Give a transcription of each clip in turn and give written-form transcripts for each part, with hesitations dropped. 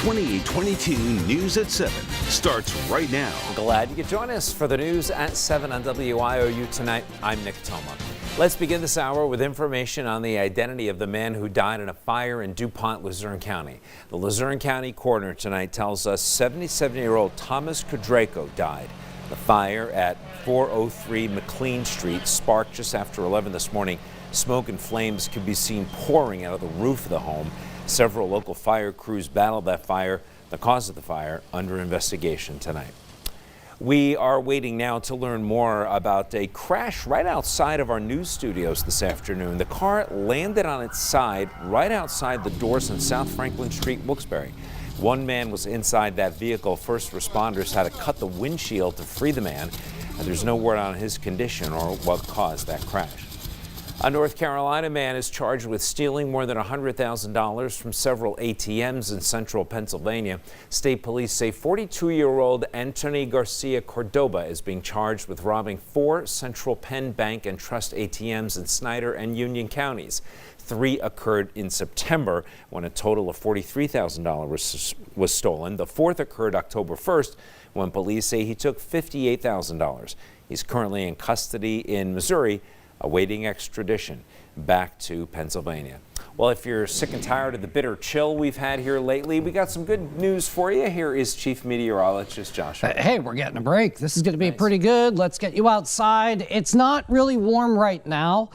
2822 News at 7 starts right now. Glad you could join us for the news at 7 on WIOU tonight. I'm Nick Toma. Let's begin this hour with information on the identity of the man who died in a fire in DuPont, Luzerne County. The Luzerne County coroner tonight tells us 77-year-old Thomas Kudrako died. The fire at 403 McLean Street sparked just after 11 this morning. Smoke and flames could be seen pouring out of the roof of the home. Several local fire crews battled that fire. The cause of the fire under investigation tonight. We are waiting now to learn more about a crash right outside of our news studios this afternoon. The car landed on its side right outside the doors on South Franklin Street, Wilkes-Barre. One man was inside that vehicle. First responders had to cut the windshield to free the man. And there's no word on his condition or what caused that crash. A North Carolina man is charged with stealing more than $100,000 from several ATMs in central Pennsylvania. State police say 42-year-old Anthony Garcia Cordoba is being charged with robbing 4 Central Penn Bank and Trust ATMs in Snyder and Union counties. 3 occurred in September when a total of $43,000 was stolen. The 4th occurred October 1st when police say he took $58,000. He's currently in custody in Missouri, awaiting extradition back to Pennsylvania. Well, if you're sick and tired of the bitter chill we've had here lately, we got some good news for you. Here is Chief Meteorologist Joshua. Hey, we're getting a break. This is going to be pretty good. Let's get you outside. It's not really warm right now,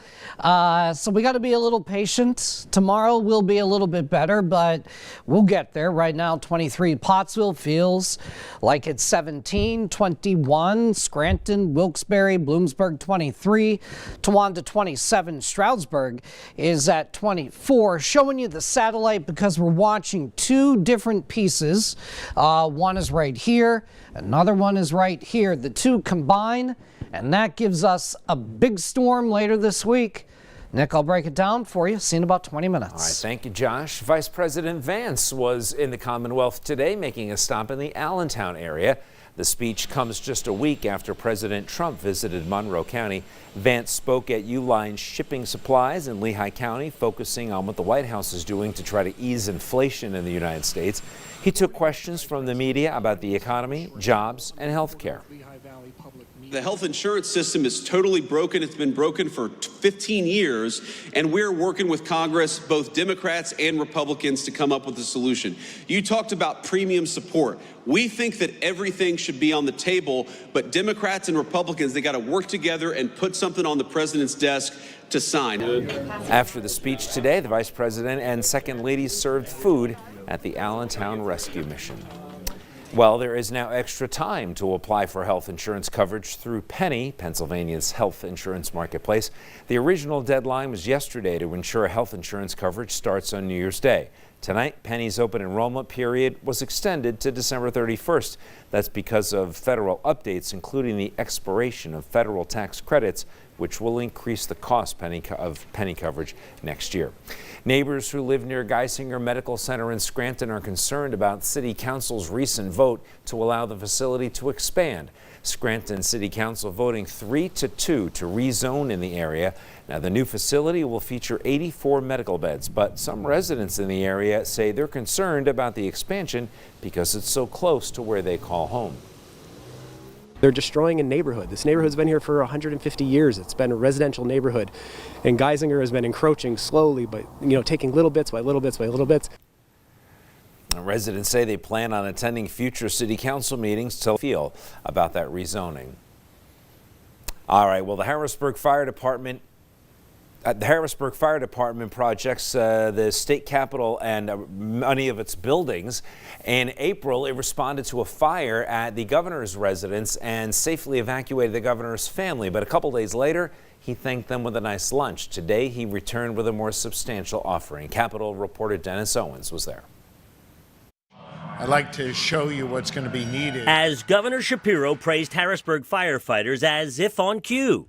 so we got to be a little patient. Tomorrow will be a little bit better, but we'll get there. Right now, 23 Pottsville feels like it's 17, 21 Scranton, Wilkes-Barre, Bloomsburg 23, Towanda 27, Stroudsburg is at 24. Showing you the satellite because we're watching 2 different pieces. One is right here, another one is right here. The 2 combine, and that gives us a big storm later this week. Nick, I'll break it down for you. See you in about 20 minutes. All right, thank you, Josh. Vice President Vance was in the Commonwealth today, making a stop in the Allentown area. The speech comes just a week after President Trump visited Monroe County. Vance spoke at Uline Shipping Supplies in Lehigh County, focusing on what the White House is doing to try to ease inflation in the United States. He took questions from the media about the economy, jobs, and health care. The health insurance system is totally broken. It's been broken for 15 years, and we're working with Congress, both Democrats and Republicans, to come up with a solution. You talked about premium support. We think that everything should be on the table, but Democrats and Republicans, they got to work together and put something on the president's desk to sign. After the speech today, the vice president and second lady served food at the Allentown Rescue Mission. Well, there is now extra time to apply for health insurance coverage through Penny, Pennsylvania's health insurance marketplace. The original deadline was yesterday to ensure health insurance coverage starts on New Year's Day. Tonight, Penny's open enrollment period was extended to December 31st. That's because of federal updates, including the expiration of federal tax credits, which will increase the cost of Penny coverage next year. Neighbors who live near Geisinger Medical Center in Scranton are concerned about City Council's recent vote to allow the facility to expand. Scranton City Council voting 3-2 to rezone in the area. Now, the new facility will feature 84 medical beds, but some residents in the area say they're concerned about the expansion because it's so close to where they call home. They're destroying a neighborhood. This neighborhood's been here for 150 years. It's been a residential neighborhood, and Geisinger has been encroaching slowly, but taking little bits by little bits by little bits. Residents say they plan on attending future city council meetings to feel about that rezoning. All right, well, the Harrisburg Fire Department projects the state capitol and many of its buildings. In April, it responded to a fire at the governor's residence and safely evacuated the governor's family. But a couple days later, he thanked them with a nice lunch. Today, he returned with a more substantial offering. Capitol reporter Dennis Owens was there. I'd like to show you what's going to be needed. As Governor Shapiro praised Harrisburg firefighters as if on cue.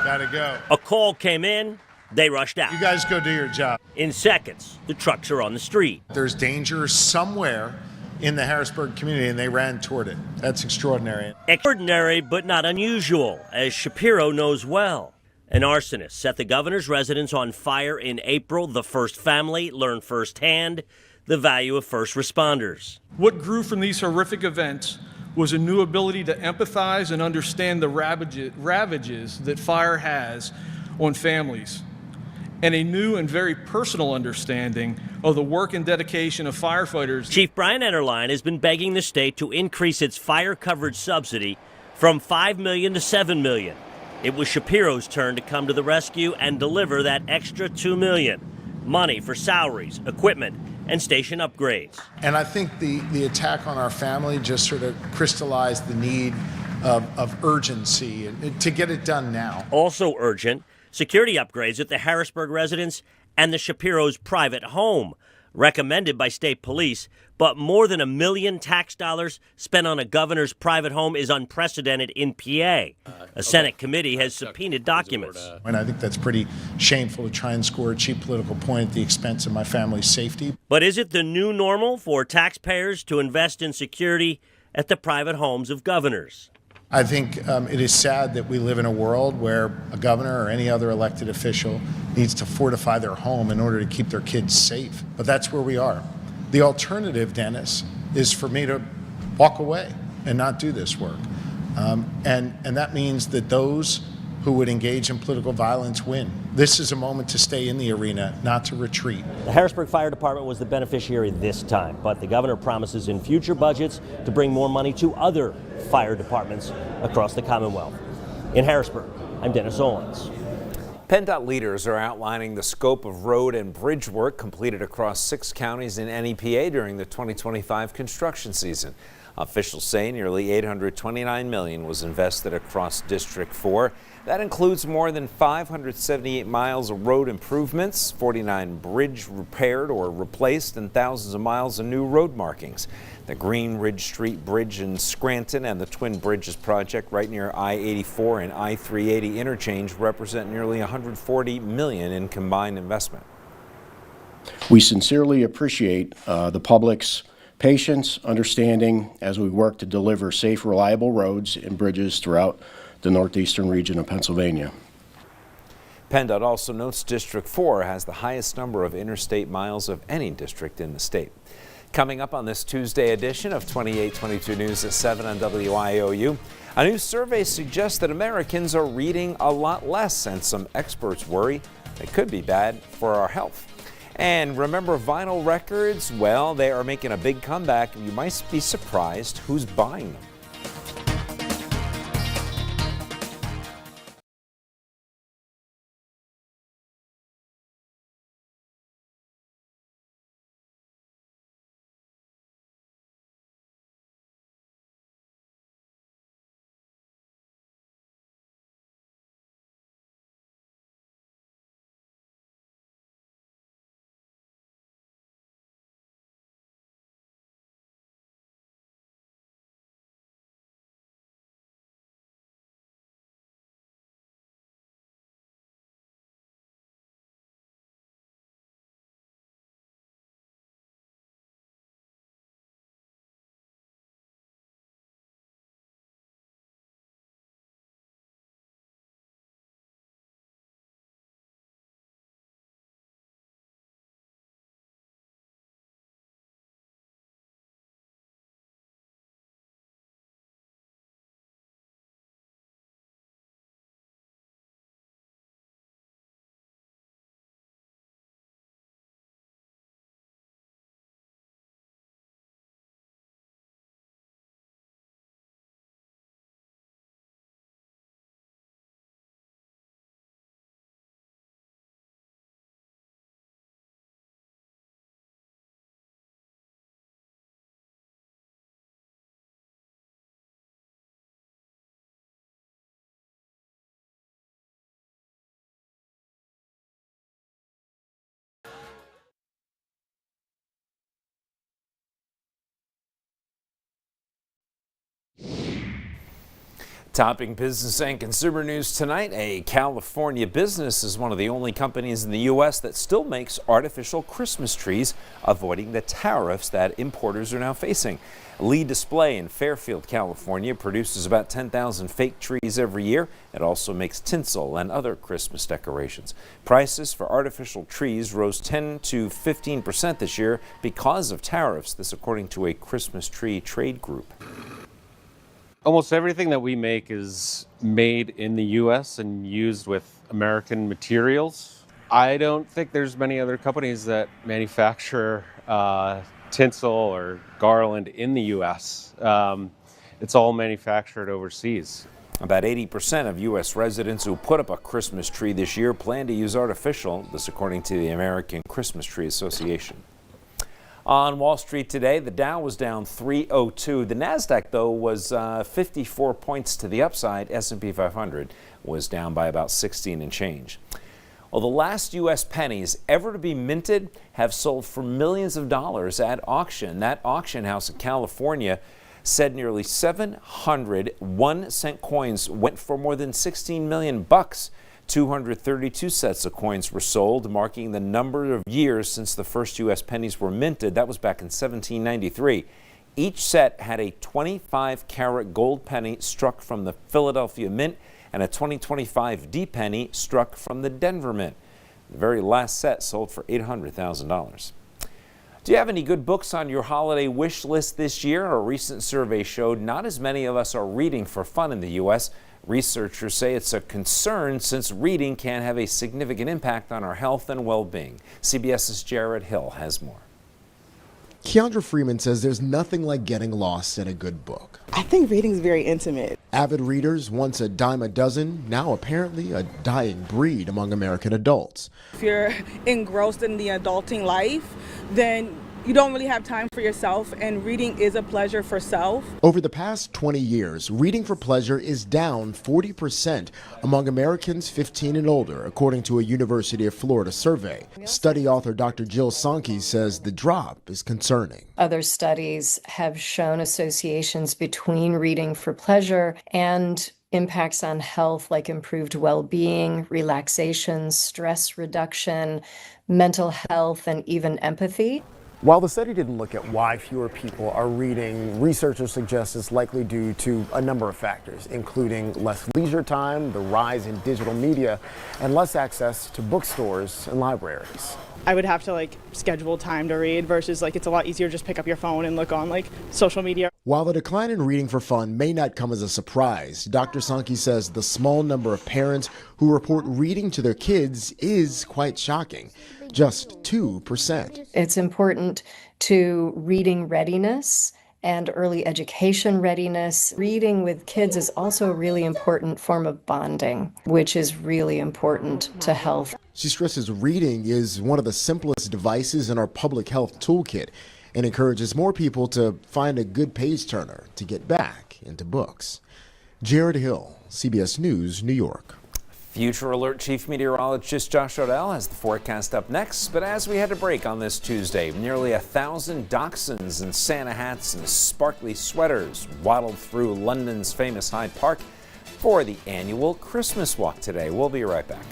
Gotta go. A call came in, they rushed out. You guys go do your job. In seconds, the trucks are on the street. There's danger somewhere in the Harrisburg community, and they ran toward it. That's extraordinary. Extraordinary, but not unusual, as Shapiro knows well. An arsonist set the governor's residence on fire in April. The first family learned firsthand the value of first responders. What grew from these horrific events was a new ability to empathize and understand the ravages that fire has on families, and a new and very personal understanding of the work and dedication of firefighters. Chief Brian Enterline has been begging the state to increase its fire coverage subsidy from $5 million to $7 million. It was Shapiro's turn to come to the rescue and deliver that extra $2 million, money for salaries, equipment, and station upgrades. And I think the attack on our family just sort of crystallized the need of urgency and to get it done now. Also urgent, security upgrades at the Harrisburg residence and the Shapiro's private home, recommended by state police. But more than $1 million tax dollars spent on a governor's private home is unprecedented in PA. A Senate committee has subpoenaed documents. And I think that's pretty shameful to try and score a cheap political point at the expense of my family's safety. But is it the new normal for taxpayers to invest in security at the private homes of governors? I think it is sad that we live in a world where a governor or any other elected official needs to fortify their home in order to keep their kids safe. But that's where we are. The alternative, Dennis, is for me to walk away and not do this work. And that means that those who would engage in political violence win. This is a moment to stay in the arena, not to retreat. The Harrisburg Fire Department was the beneficiary this time, but the governor promises in future budgets to bring more money to other fire departments across the Commonwealth. In Harrisburg, I'm Dennis Owens. PennDOT leaders are outlining the scope of road and bridge work completed across 6 counties in NEPA during the 2025 construction season. Officials say nearly $829 million was invested across District 4. That includes more than 578 miles of road improvements, 49 bridge repaired or replaced, and thousands of miles of new road markings. The Green Ridge Street Bridge in Scranton and the Twin Bridges project right near I-84 and I-380 interchange represent nearly $140 million in combined investment. We sincerely appreciate the public's patience, understanding as we work to deliver safe, reliable roads and bridges throughout the northeastern region of Pennsylvania. PennDOT also notes District 4 has the highest number of interstate miles of any district in the state. Coming up on this Tuesday edition of 2822 News at 7 on WIOU, a new survey suggests that Americans are reading a lot less, and some experts worry it could be bad for our health. And remember vinyl records? Well, they are making a big comeback. You might be surprised who's buying them. Topping business and consumer news tonight, a California business is one of the only companies in the U.S. that still makes artificial Christmas trees, avoiding the tariffs that importers are now facing. Lee Display in Fairfield, California produces about 10,000 fake trees every year. It also makes tinsel and other Christmas decorations. Prices for artificial trees rose 10 to 15% this year because of tariffs. This according to a Christmas tree trade group. Almost everything that we make is made in the U.S. and used with American materials. I don't think there's many other companies that manufacture tinsel or garland in the U.S. It's all manufactured overseas. About 80% of U.S. residents who put up a Christmas tree this year plan to use artificial, this according to the American Christmas Tree Association. On Wall Street today, the Dow was down 302. The Nasdaq, though, was 54 points to the upside. S&P 500 was down by about 16 and change. Well, the last U.S. pennies ever to be minted have sold for millions of dollars at auction. That auction house in California said nearly 700 1-cent coins went for more than $16 million. 232 sets of coins were sold, marking the number of years since the first U.S. pennies were minted. That was back in 1793. Each set had a 25-carat gold penny struck from the Philadelphia Mint and a 2025 D penny struck from the Denver Mint. The very last set sold for $800,000. Do you have any good books on your holiday wish list this year? A recent survey showed not as many of us are reading for fun in the U.S. Researchers say it's a concern since reading can have a significant impact on our health and well-being. CBS's Jared Hill has more. Keandra Freeman says there's nothing like getting lost in a good book. I think reading is very intimate. Avid readers, once a dime a dozen, now apparently a dying breed among American adults. If you're engrossed in the adulting life, then you don't really have time for yourself, and reading is a pleasure for self. Over the past 20 years, reading for pleasure is down 40% among Americans 15 and older, according to a University of Florida survey. Study author Dr. Jill Sankey says the drop is concerning. Other studies have shown associations between reading for pleasure and impacts on health, like improved well-being, relaxation, stress reduction, mental health, and even empathy. While the study didn't look at why fewer people are reading, researchers suggest it's likely due to a number of factors, including less leisure time, the rise in digital media, and less access to bookstores and libraries. I would have to schedule time to read versus it's a lot easier to just pick up your phone and look on social media. While the decline in reading for fun may not come as a surprise, Dr. Sankey says the small number of parents who report reading to their kids is quite shocking. Just 2%. It's important to reading readiness and early education readiness. Reading with kids is also a really important form of bonding, which is really important to health. She stresses reading is one of the simplest devices in our public health toolkit and encourages more people to find a good page turner to get back into books. Jared Hill, CBS News, New York. Future Alert Chief Meteorologist Josh Odell has the forecast up next. But as we had to break on this Tuesday, nearly 1,000 dachshunds in Santa hats and sparkly sweaters waddled through London's famous Hyde Park for the annual Christmas walk today. We'll be right back.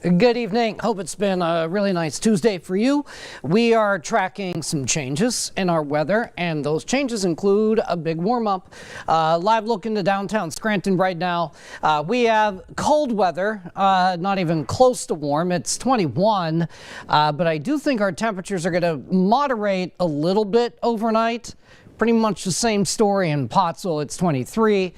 Good evening. Hope it's been a really nice Tuesday for you. We are tracking some changes in our weather, and those changes include a big warm-up. Live look into downtown Scranton right now. We have cold weather, not even close to warm. It's 21, but I do think our temperatures are going to moderate a little bit overnight. Pretty much the same story in Pottsville. It's 23.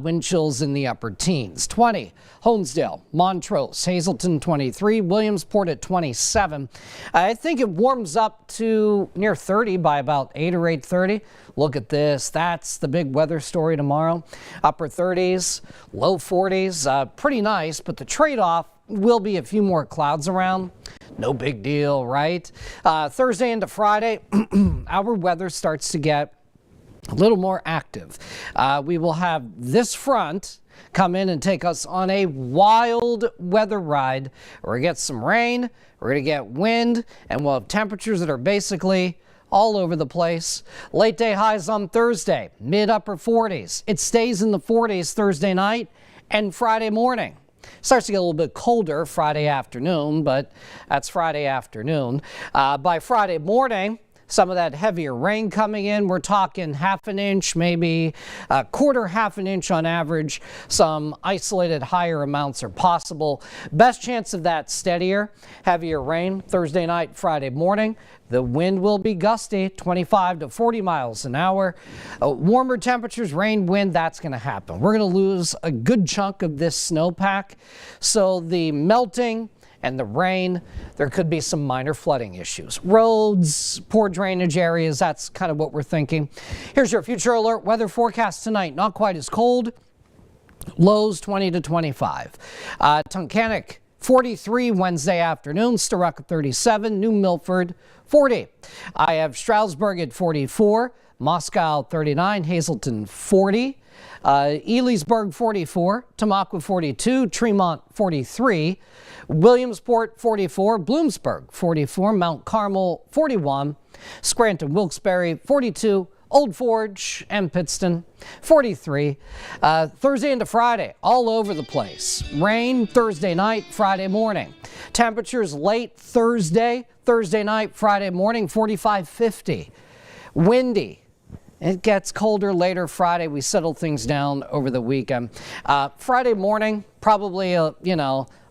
Wind chills in the upper teens. 20. Honesdale, Montrose, Hazleton 23, Williamsport at 27. I think it warms up to near 30 by about 8 or 8:30. Look at this. That's the big weather story tomorrow. Upper 30s, low 40s. Pretty nice, but the trade-off will be a few more clouds around. No big deal, right? Thursday into Friday, our weather starts to get a little more active. We will have this front come in and take us on a wild weather ride. We're going to get some rain, we're going to get wind, and we'll have temperatures that are basically all over the place. Late day highs on Thursday, mid-upper 40s. It stays in the 40s Thursday night and Friday morning. Starts to get a little bit colder Friday afternoon, but that's Friday afternoon. By Friday morning, some of that heavier rain coming in. We're talking half an inch, maybe a quarter, half an inch on average. Some isolated higher amounts are possible. Best chance of that steadier, heavier rain Thursday night, Friday morning. The wind will be gusty, 25 to 40 miles an hour. Warmer temperatures, rain, wind, that's going to happen. We're going to lose a good chunk of this snowpack. So the melting and the rain, there could be some minor flooding issues. Roads, poor drainage areas, that's kind of what we're thinking. Here's your future alert weather forecast tonight. Not quite as cold. Lows 20 to 25. Tunkhannock 43 Wednesday afternoon, Sturrock 37, New Milford 40. I have Stroudsburg at 44, Moscow 39, Hazleton 40. Elysburg 44, Tamaqua 42, Tremont 43, Williamsport 44, Bloomsburg 44, Mount Carmel 41, Scranton, Wilkes-Barre 42, Old Forge and Pittston 43. Thursday into Friday, all over the place. Rain Thursday night, Friday morning. Temperatures late Thursday night, Friday morning, 45, 50. Windy. It gets colder later Friday. We settle things down over the weekend. Friday morning, probably, a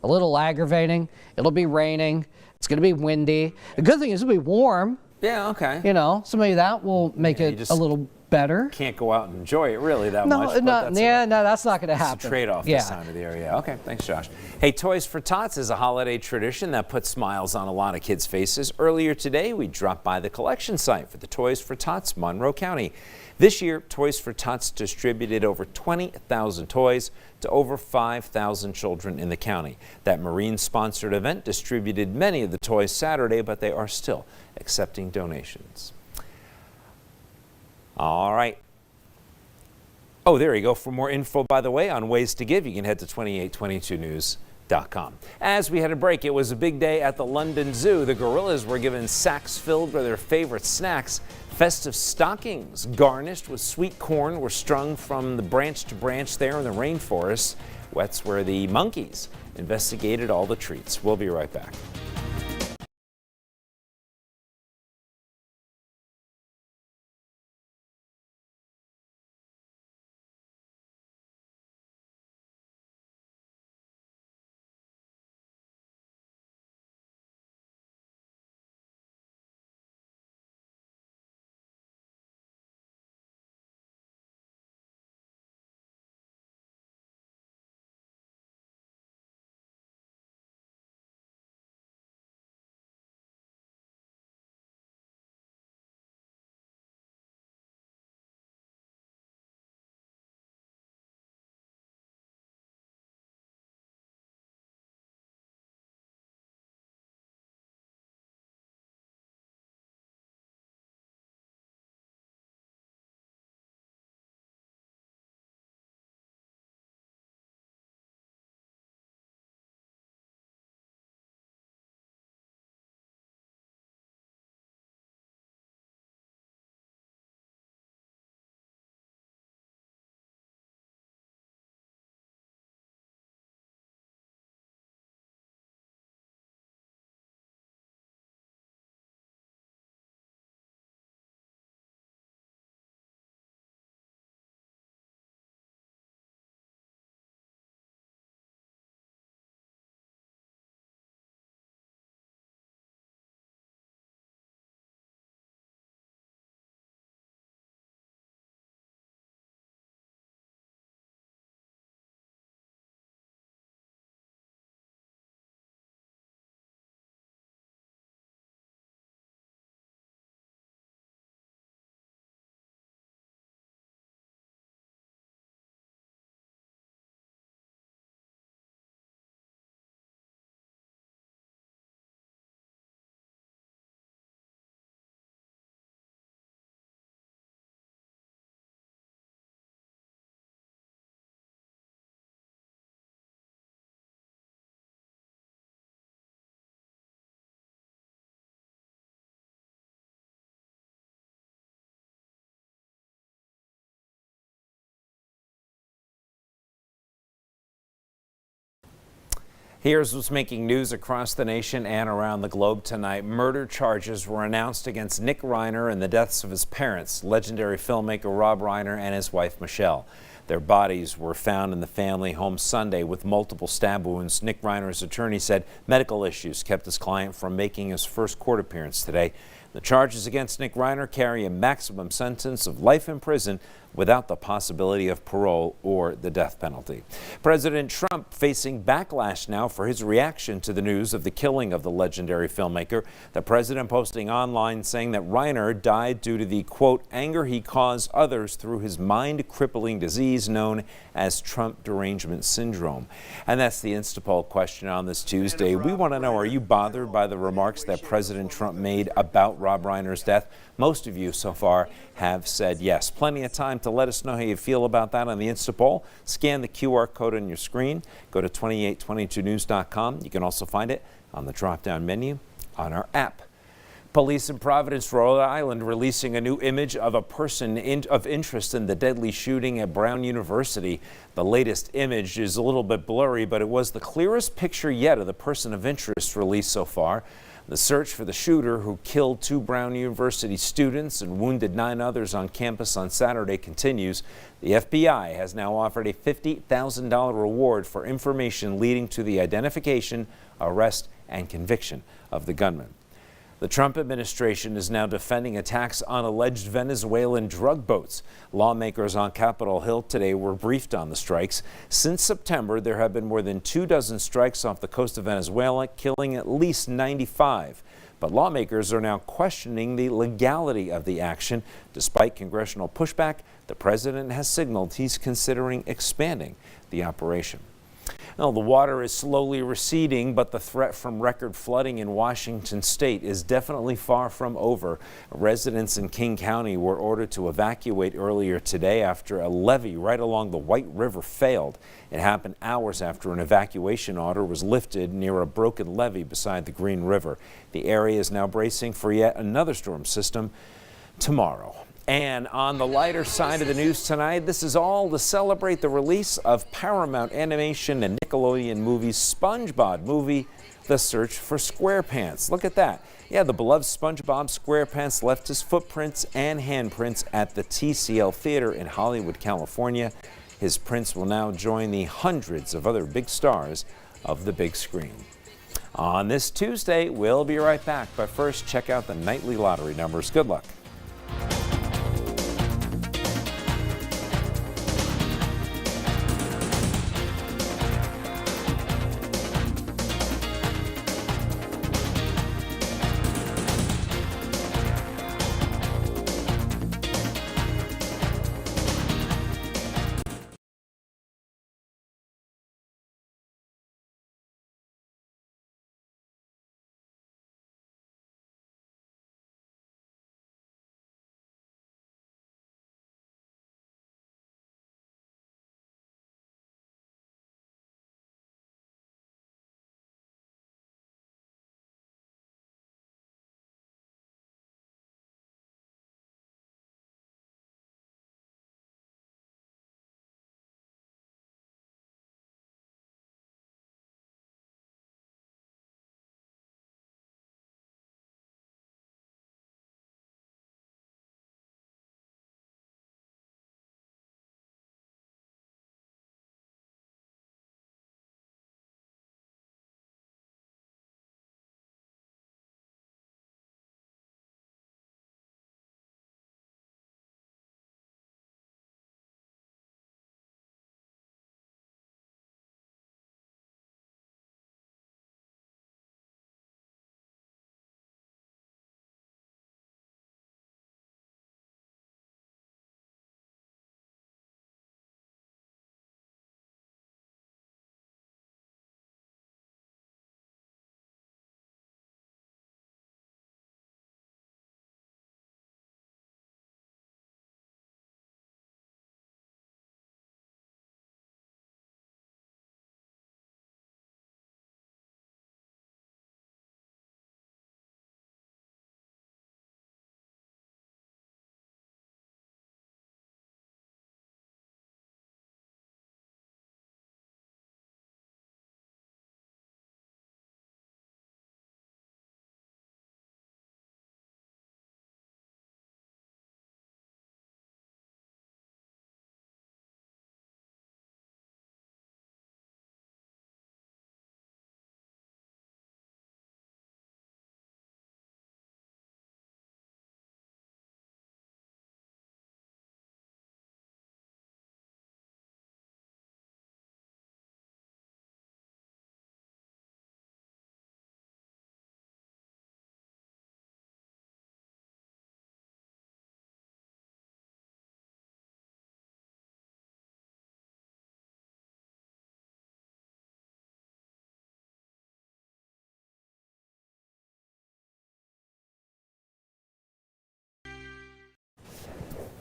little aggravating. It'll be raining. It's going to be windy. The good thing is it'll be warm. Yeah, okay. So maybe that will make it a little better. Can't go out and enjoy it really that much. No, that's not going to happen. It's a trade-off this time of the year. Yeah. Okay, thanks, Josh. Hey, Toys for Tots is a holiday tradition that puts smiles on a lot of kids' faces. Earlier today, we dropped by the collection site for the Toys for Tots, Monroe County. This year, Toys for Tots distributed over 20,000 toys to over 5,000 children in the county. That Marine-sponsored event distributed many of the toys Saturday, but they are still accepting donations. All right. Oh, there you go. For more info, by the way, on ways to give, you can head to 2822news.com. As we had a break, it was a big day at the London Zoo. The gorillas were given sacks filled with their favorite snacks. Festive stockings garnished with sweet corn were strung from the branch to branch there in the rainforest. That's where the monkeys investigated all the treats. We'll be right back. Here's what's making news across the nation and around the globe tonight. Murder charges were announced against Nick Reiner in the deaths of his parents, legendary filmmaker Rob Reiner and his wife Michelle. Their bodies were found in the family home Sunday with multiple stab wounds. Nick Reiner's attorney said medical issues kept his client from making his first court appearance today. The charges against Nick Reiner carry a maximum sentence of life in prison without the possibility of parole or the death penalty. President Trump facing backlash now for his reaction to the news of the killing of the legendary filmmaker. The president posting online saying that Reiner died due to the, quote, anger he caused others through his mind-crippling disease known as Trump derangement syndrome. And that's the Instapoll question on this Tuesday. We want to know, are you bothered by the remarks that President Trump made about Rob Reiner's death? Most of you so far have said yes. Plenty of time to let us know how you feel about that on the Instapoll. Scan the QR code on your screen. Go to 2822news.com. You can also find it on the drop-down menu on our app. Police in Providence, Rhode Island, releasing a new image of a person of interest in the deadly shooting at Brown University. The latest image is a little bit blurry, but it was the clearest picture yet of the person of interest released so far. The search for the shooter who killed 2 Brown University students and wounded 9 others on campus on Saturday continues. The FBI has now offered a $50,000 reward for information leading to the identification, arrest, and conviction of the gunman. The Trump administration is now defending attacks on alleged Venezuelan drug boats. Lawmakers on Capitol Hill today were briefed on the strikes. Since September, there have been more than 24 strikes off the coast of Venezuela, killing at least 95. But lawmakers are now questioning the legality of the action. Despite congressional pushback, the president has signaled he's considering expanding the operation. Now, the water is slowly receding, but the threat from record flooding in Washington state is definitely far from over. Residents in King County were ordered to evacuate earlier today after a levee right along the White River failed. It happened hours after an evacuation order was lifted near a broken levee beside the Green River. The area is now bracing for yet another storm system tomorrow. And on the lighter side of the news tonight, this is all to celebrate the release of Paramount Animation and Nickelodeon movie's SpongeBob movie, The Search for SquarePants. Look at that. Yeah, the beloved SpongeBob SquarePants left his footprints and handprints at the TCL Theater in Hollywood, California. His prints will now join the hundreds of other big stars of the big screen. On this Tuesday, we'll be right back, but first, check out the nightly lottery numbers. Good luck.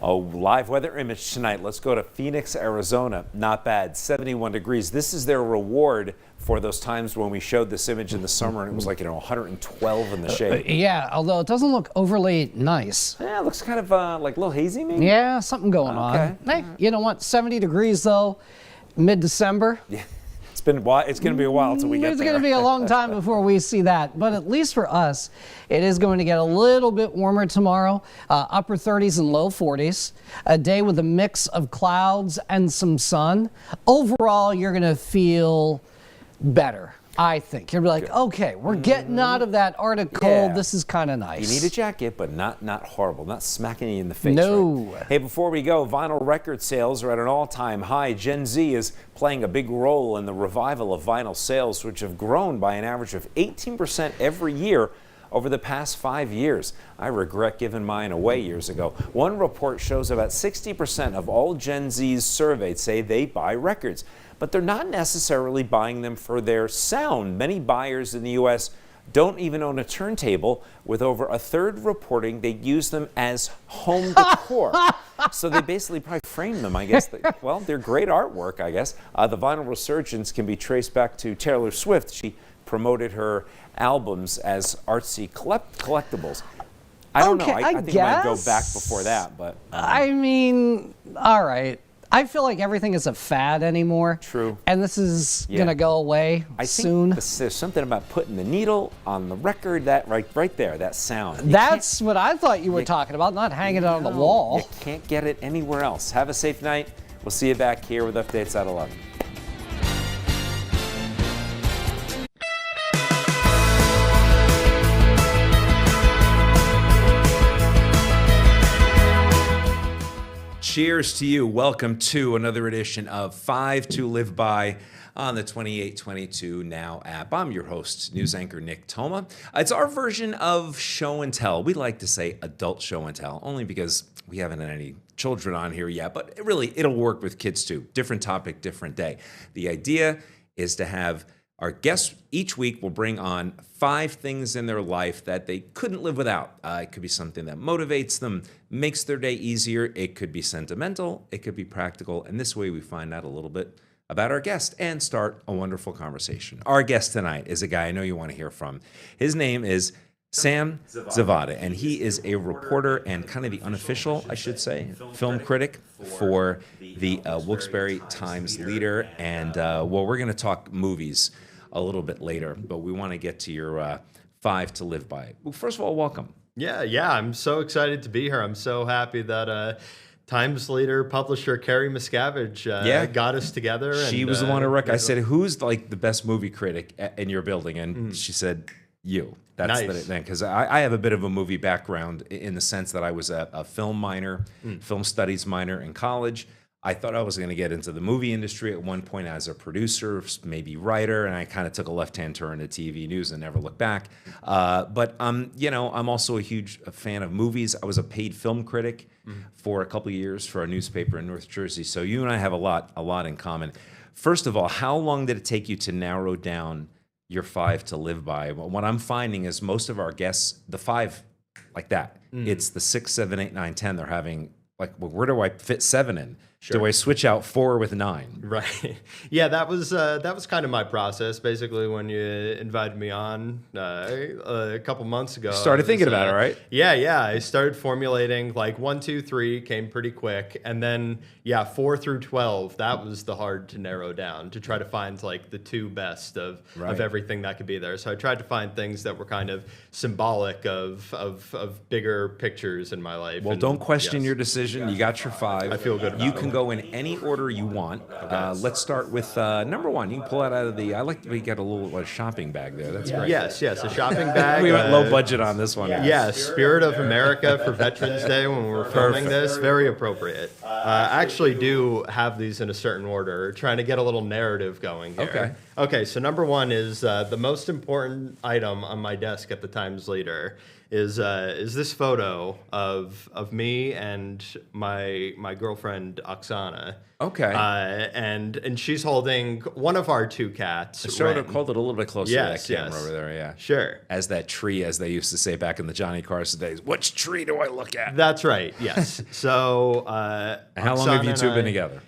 A live weather image tonight. Let's go to Phoenix, Arizona. Not bad, 71 degrees. This is their reward for those times when we showed this image in the summer and it was like 112 in the shade. Yeah, although it doesn't look overly nice. Yeah, it looks kind of like a little hazy maybe. Yeah, something going on. Hey, you know what? 70 degrees though, mid-December. Yeah. It's going to be a while till we get there. It's going to be a long time before we see that. But at least for us, it is going to get a little bit warmer tomorrow. Upper 30s and low 40s. A day with a mix of clouds and some sun. Overall, you're going to feel better, I think. You'll be like, okay, we're getting out of that Arctic cold. Yeah. This is kind of nice. You need a jacket, but not horrible, not smacking you in the face. No. Right? Hey, before we go, vinyl record sales are at an all-time high. Gen Z is playing a big role in the revival of vinyl sales, which have grown by an average of 18% every year over the past 5 years. I regret giving mine away years ago. One report shows about 60% of all Gen Zs surveyed say they buy records, but they're not necessarily buying them for their sound. Many buyers in the U.S. don't even own a turntable, with over a third reporting they use them as home decor. So they basically probably frame them, I guess. Well, they're great artwork, I guess. The vinyl resurgence can be traced back to Taylor Swift. She promoted her albums as artsy collectibles. I don't know. I think it might go back before that, but I mean, all right. I feel like everything is a fad anymore. True. And this is going to go away soon. There's something about putting the needle on the record, that right there, that sound. That's what I thought you were talking about, not hanging it on the wall. You can't get it anywhere else. Have a safe night. We'll see you back here with updates at 11. Cheers to you. Welcome to another edition of 5 to Live By on the 2822 Now app. I'm your host, news anchor Nick Toma. It's our version of show and tell. We like to say adult show and tell, only because we haven't had any children on here yet, but it'll work with kids too. Different topic, different day. The idea is to have our guests each week will bring on 5 things in their life that they couldn't live without. It could be something that motivates them, makes their day easier. It could be sentimental. It could be practical. And this way we find out a little bit about our guest and start a wonderful conversation. Our guest tonight is a guy I know you want to hear from. His name is Sam Zavada, and he is a reporter and kind of the unofficial, I should say, film critic for the Wilkes-Barre Times Leader. And we're going to talk movies a little bit later, but we want to get to your 5 to live by. Well, first of all, welcome. Yeah, I'm so excited to be here. I'm so happy that Times Leader publisher Carrie Miscavige got us together. She was the one who recommended. I said, "Who's like the best movie critic in your building?" And she said, "You." That's nice. Because I have a bit of a movie background in the sense that I was a film minor, film studies minor in college. I thought I was going to get into the movie industry at one point as a producer, maybe writer, and I kind of took a left-hand turn to TV news and never looked back. But I'm also a huge fan of movies. I was a paid film critic for a couple of years for a newspaper in North Jersey. So you and I have a lot in common. First of all, how long did it take you to narrow down your 5 to live by? Well, what I'm finding is most of our guests, the 5 like that, it's the 6, 7, 8, 9, 10. They're having like, well, where do I fit 7 in? Sure. Do I switch out 4 with 9? Right. Yeah, that was kind of my process. Basically, when you invited me on a couple months ago, started thinking about it, right? Yeah. I started formulating like 1, 2, 3 came pretty quick, and then 4 through 12. That was the hard to narrow down to try to find like the 2 best of everything that could be there. So I tried to find things that were kind of symbolic of bigger pictures in my life. Well, don't question your decision. You got your 5. I feel good about it. You can go in any order you want. Let's start with number 1. You can pull it out of the. I like that we get a little shopping bag there. That's great. Yes, a shopping bag. We went low budget on this one. Yeah, Spirit of America for Veterans Day when we were filming this. Very appropriate. I actually do have these in a certain order, trying to get a little narrative going here. Okay. Okay, so number one is the most important item on my desk at the Times Leader is this photo of me and my girlfriend Oksana. Okay. And she's holding one of our two cats. Hold Ren. it a little bit closer to that camera over there, yeah. Sure. As that tree, as they used to say back in the Johnny Carson days. Which tree do I look at? That's right, yes. So how long have you two been together?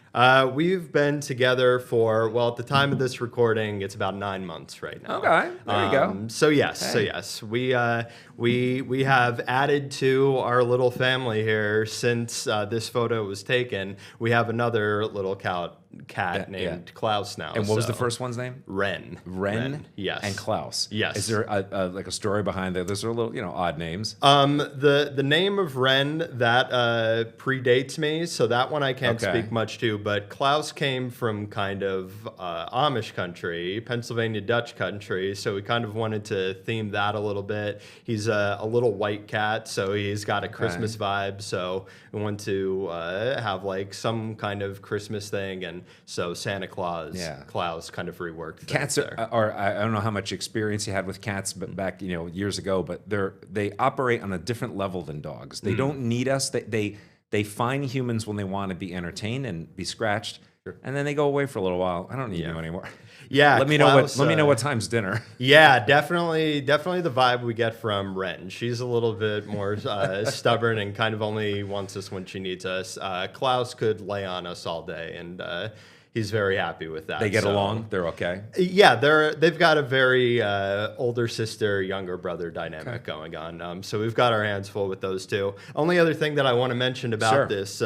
We've been together for, well, at the time of this recording, it's about 9 months right now. Okay, there you go. So yes, we have added to our little family here since this photo was taken. We have another little cat named Klaus now. And what was the first one's name? Ren. Ren? Yes. And Klaus. Yes. Is there like a story behind that? Those are little, odd names. The name of Ren, that predates me, so that one I can't Okay. speak much to, but Klaus came from kind of Amish country, Pennsylvania Dutch country, so we kind of wanted to theme that a little bit. He's a little white cat, so he's got a Christmas vibe, so we want to have like some kind of Christmas thing, and so Santa Claus, Klaus kind of reworked Cats are I don't know how much experience you had with cats, but back years ago, but they operate on a different level than dogs. They don't need us. They find humans when they want to be entertained and be scratched, and then they go away for a little while. I don't need you anymore. Yeah, let me know what time's dinner. Yeah, definitely the vibe we get from Ren. She's a little bit more stubborn and kind of only wants us when she needs us. Klaus could lay on us all day, and he's very happy with that. They get along. They're okay. Yeah, they've got a very older sister, younger brother dynamic going on. So we've got our hands full with those two. Only other thing that I want to mention about this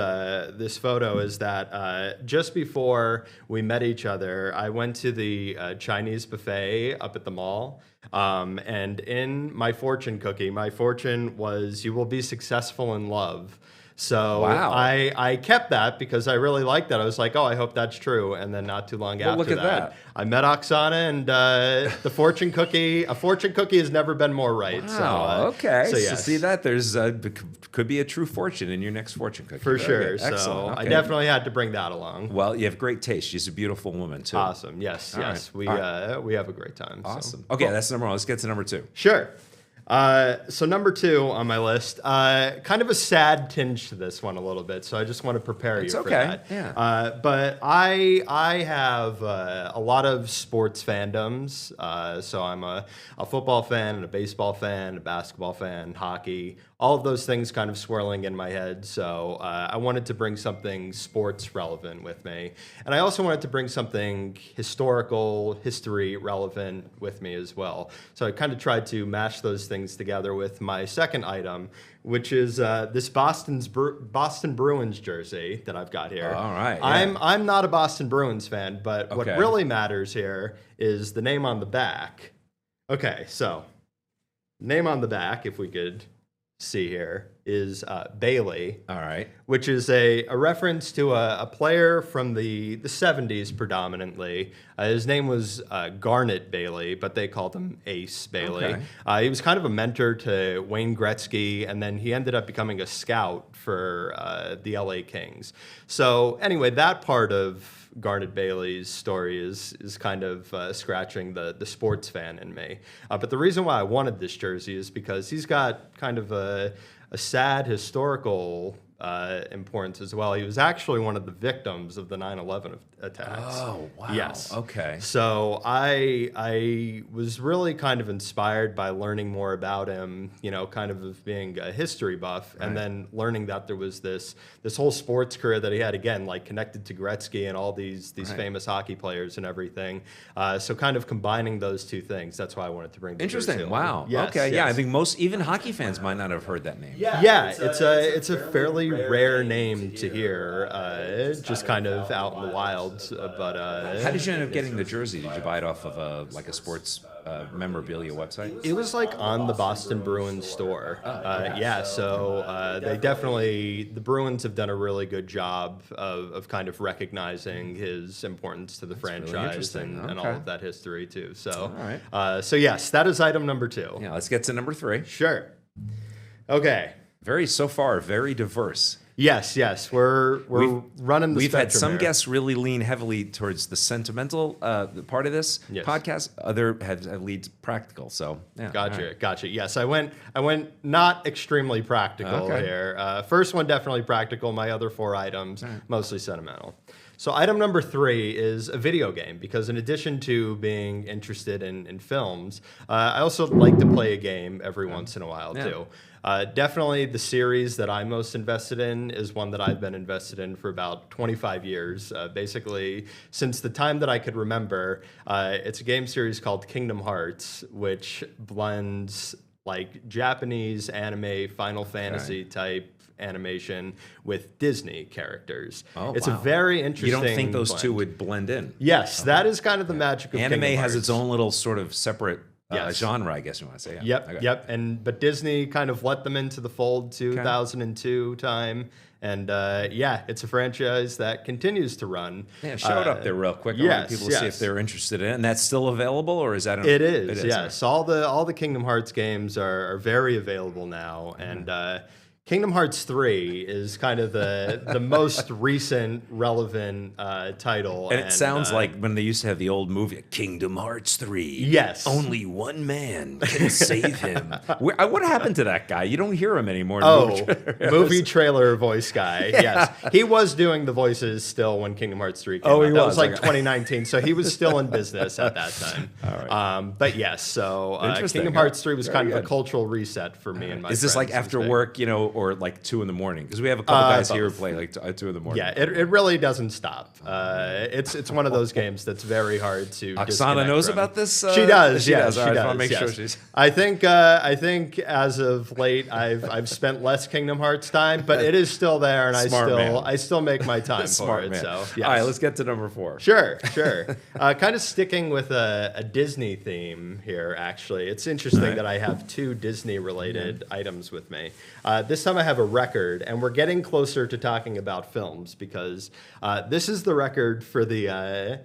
photo is that just before we met each other, I went to the Chinese buffet up at the mall. And in my fortune cookie, my fortune was "You will be successful in love." So I kept that because I really liked that. I was like, oh, I hope that's true. And then not too long after look at that. I met Oksana, and a fortune cookie has never been more right. Wow, okay. So, So yes. see that? There's could be a true fortune in your next fortune cookie. For Very sure. good. So Excellent. I Okay. definitely had to bring that along. Well, you have great taste. She's a beautiful woman, too. Awesome. Yes, All yes. right. We have a great time. so. Awesome. Okay, that's number one. Let's get to number two. Sure. So number two on my list, kind of a sad tinge to this one a little bit, so I just want to prepare you for that. Yeah. But I have a lot of sports fandoms. So I'm a football fan and a baseball fan, a basketball fan, hockey, all of those things kind of swirling in my head. So I wanted to bring something sports relevant with me. And I also wanted to bring something history relevant with me as well. So I kind of tried to mash those things together with my second item, which is this Boston Bruins jersey that I've got here. All right. Yeah. I'm not a Boston Bruins fan, but what really matters here is the name on the back. Okay, so name on the back, if we could see here, is Bailey. All right. Which is a reference to a player from the 70s predominantly. His name was Garnet Bailey, but they called him Ace Bailey. Okay. He was kind of a mentor to Wayne Gretzky, and then he ended up becoming a scout for the LA Kings. So anyway, that part of Garnet Bailey's story is kind of scratching the sports fan in me. But the reason why I wanted this jersey is because he's got kind of a sad historical importance as well. He was actually one of the victims of the 9/11 attacks. Oh, wow. Yes. Okay. So I was really kind of inspired by learning more about him, kind of being a history buff, and then learning that there was this whole sports career that he had, again, like connected to Gretzky and all these famous hockey players and everything. So kind of combining those two things. That's why I wanted to bring the Interesting. jersey Wow. along. Yes, okay. Yeah, I yes. think even hockey fans might not have heard that name. Yeah, it's a fairly rare name to hear, just kind of out in the wild. But how did you end up getting the jersey? Did you buy it off of a sports memorabilia website? It was like on the Boston Bruins store. So the Bruins have done a really good job of kind of recognizing his importance to the franchise and all of that history too. So, so yes, that is item number two. Yeah, let's get to number three. Sure. Okay. So far, very diverse. Yes, yes, we're running the We've had spectrum some here. guests really lean heavily towards the sentimental part of this Yes. podcast. Other have leads practical. So yeah, Gotcha, all right. gotcha. Yes, I went not extremely practical Okay. here. First one definitely practical. My other 4 items mostly sentimental. So item number 3 is a video game, because in addition to being interested in films, I also like to play a game every once in a while too. Definitely the series that I'm most invested in is one that I've been invested in for about 25 years, basically since the time that I could remember. It's a game series called Kingdom Hearts, which blends like Japanese anime, Final Fantasy type animation with Disney characters. Oh, it's wow. a very interesting You don't think those two blend. would blend in? Yes, that is kind of the magic of Anime Kingdom has Hearts. its own little sort of separate Yes. genre, I guess you want to say. Yeah. Yep, Okay. yep. But Disney kind of let them into the fold 2002 time. And yeah, it's a franchise that continues to run. Yeah, show it up there real quick. I Yes, want people to see if they're interested in it. And that's still available, or is that? It is, yes. All the Kingdom Hearts games are very available now, and Kingdom Hearts 3 is kind of the most recent relevant title. And it sounds like when they used to have the old movie, Kingdom Hearts 3. Yes. Only one man can save him. What happened to that guy? You don't hear him anymore. Movie trailer voice guy. Yes. He was doing the voices still when Kingdom Hearts 3 came out. He That was. was like Okay. 2019, so he was still in business at that time. All right. But yes, so Interesting. Kingdom Hearts 3 was Very kind of a good. cultural reset for me and my Is this like friends after and work, or like 2 in the morning? Because we have a couple guys here who both. play like 2 in the morning. Yeah, it really doesn't stop. It's one of those games that's very hard to. Oksana disconnect knows from. about this? She does. She Yes, does. All she right, I does. wanna make sure yes. she's- I think as of late, I've spent less Kingdom Hearts time, but it is still there, and Smart man. I still make my time for Smart it. man. So All yes. right, let's get to number 4. Sure. Kind of sticking with a Disney theme here, actually. It's interesting that I have 2 Disney-related items with me. This time I have a record, and we're getting closer to talking about films, because this is the record for the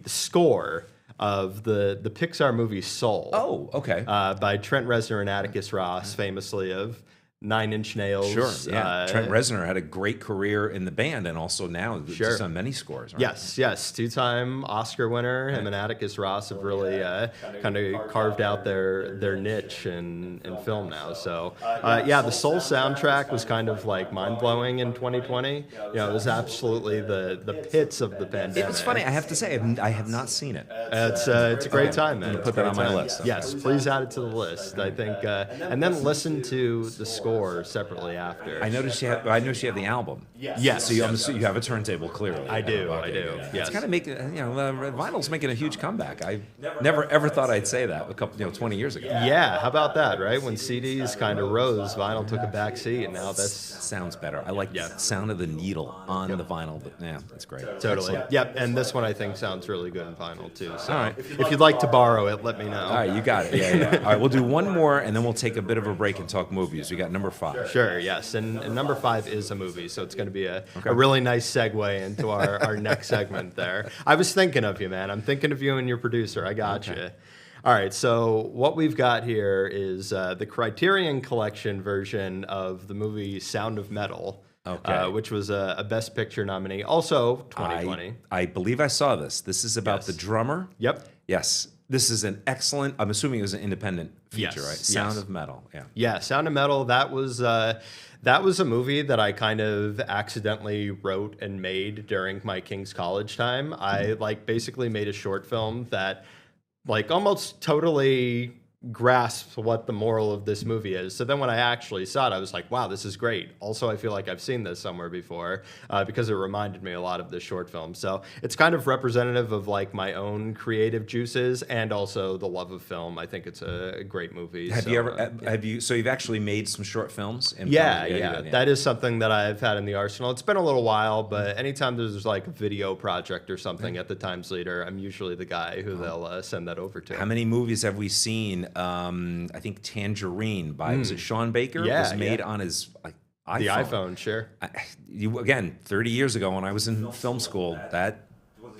score of the Pixar movie Soul. Oh, okay. By Trent Reznor and Atticus Ross, famously of 9 Inch Nails. Sure, yeah. Trent Reznor had a great career in the band, and also now just on many scores, right? Yes, 2-time Oscar winner. Him and Atticus Ross have really kind of carved out their niche in film now. So, yeah, the Soul soundtrack was kind of like mind-blowing in 2020. It was absolutely the pits of the pandemic. It's funny, I have to say, I have not seen it. It's a great time, man. I'm gonna put that on my list. Yes, please add it to the list. I think, and then listen to the score separately after. I noticed you have the album. Yes. So you have a turntable, clearly. I do. Yeah. Yes. It's kind of making, vinyl's making a huge comeback. I never ever thought I'd say that 20 years ago. Yeah, how about that, right? When CDs kind of rose, vinyl took a back seat, and now that's sounds better. I like the sound of the needle on the vinyl, but yeah, that's great. totally. Excellent. Yep, and this one I think sounds really good in vinyl too. So All right. if you'd like to borrow it, let me know. All right, you got it. Yeah. All right, we'll do one more, and then we'll take a bit of a break and talk movies. We got number 5. Sure, yes. And number 5 is a movie, so it's going to be a really nice segue into our next segment there. I was thinking of you, man. I'm thinking of you and your producer. I got you. All right, so what we've got here is the Criterion Collection version of the movie Sound of Metal, which was a Best Picture nominee, also 2020. I believe I saw this. This is about the drummer. Yep. Yes. This is an excellent, I'm assuming it was an independent feature, Yes, right? Sound yes. of Metal, yeah. Yeah, Sound of Metal, that was a movie that I kind of accidentally wrote and made during my King's College time. I basically made a short film that almost totally grasps what the moral of this movie is. So then when I actually saw it, I was like, wow, this is great. Also, I feel like I've seen this somewhere before because it reminded me a lot of this short film. So it's kind of representative of my own creative juices and also the love of film. I think it's a great movie. Have you ever, so you've actually made some short films? Yeah. That is something that I've had in the arsenal. It's been a little while, but anytime there's a video project or something at the Times Leader, I'm usually the guy who they'll send that over to. How many movies have we seen? I think Tangerine by, was it Sean Baker? Yeah, was made on his iPhone. The iPhone, sure. Again, 30 years ago when I was in film school, that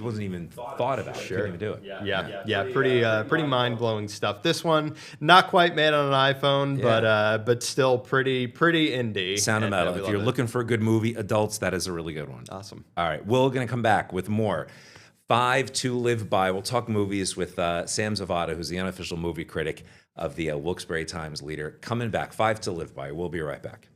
wasn't even thought about. Sure. Couldn't even do it. Yeah. Pretty mind blowing stuff. This one not quite made on an iPhone, but still pretty indie. Sound of Metal. If you're looking for a good movie, adults, that is a really good one. Awesome. All right, we're going to come back with more. 5 to Live By. We'll talk movies with Sam Zavada, who's the unofficial movie critic of the Wilkes-Barre Times Leader. Coming back, 5 to Live By. We'll be right back.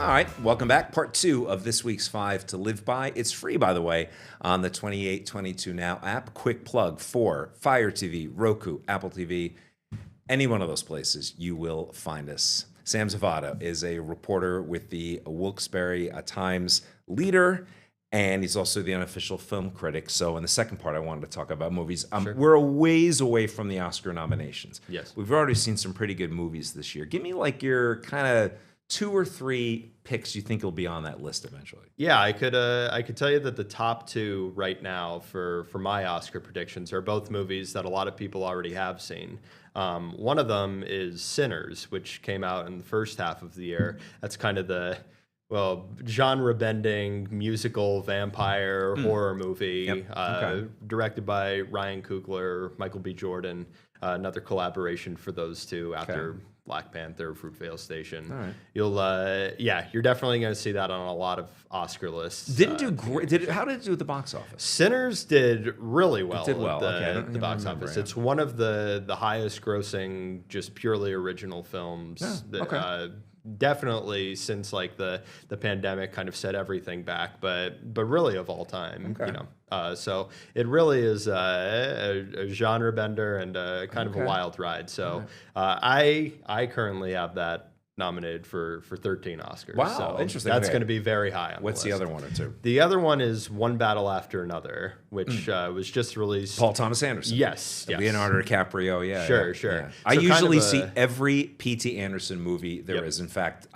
All right, welcome back. Part 2 of this week's 5 to Live By. It's free, by the way, on the 2822 Now app. Quick plug for Fire TV, Roku, Apple TV, any one of those places, you will find us. Sam Zavada is a reporter with the Wilkes-Barre Times Leader, and he's also the unofficial film critic. So in the second part, I wanted to talk about movies. We're a ways away from the Oscar nominations. Yes. We've already seen some pretty good movies this year. Give me like your kind of 2 or 3 picks you think will be on that list eventually. Yeah, I could tell you that the top 2 right now for my Oscar predictions are both movies that a lot of people already have seen. One of them is Sinners, which came out in the first half of the year. That's kind of the genre-bending musical vampire horror movie, directed by Ryan Coogler, Michael B. Jordan. Another collaboration for those two after Black Panther, Fruitvale Station. All right. You're definitely going to see that on a lot of Oscar lists. Didn't do great. How did it do at the box office? Sinners did really well. It did well. At the box office. It's one of the highest grossing, just purely original films. Definitely since like the pandemic kind of set everything back, but really of all time, so it really is a genre bender and kind of a wild ride. So I currently have that nominated for 13 Oscars. Wow, so interesting. That's going to be very high on What's the list. other one or two? The other one is One Battle After Another, which was just released. Paul Thomas Anderson. Yes. Leonardo DiCaprio. Yeah. Sure. Yeah. So I kind usually of see every P.T. Anderson movie there is. In fact,